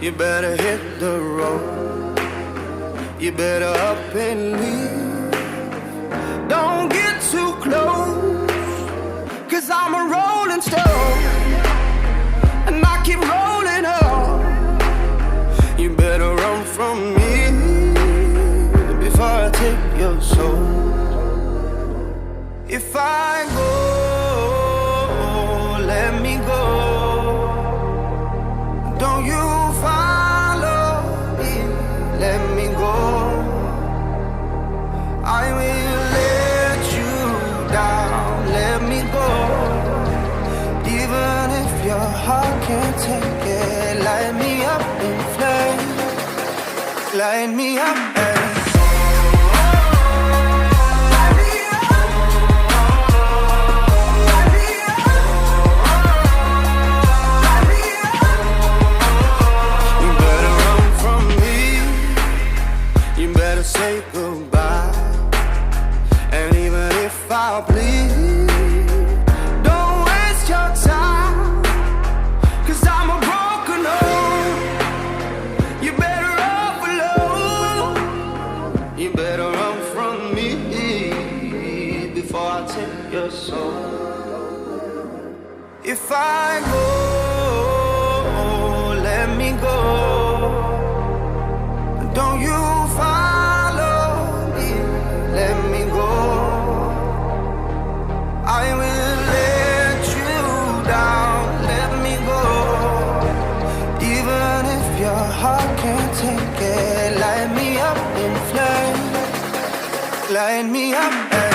You better hit the road. You better up and leave. Don't get too close, 'cause I'm a rolling stone, and I keep rolling up. You better run from me before I take your soul. If I go, let me go. Don't you follow me, let me go. I will let you down, let me go. Even if your heart can't take it, light me up in flames, light me up and say goodbye. And even if I bleed, don't waste your time, 'cause I'm a broken home. You better run alone. You better run from me before I take your soul. If I go, let me go. Don't you let me go. I will let you down, let me go. Even if your heart can't take it, light me up in flames, light me up.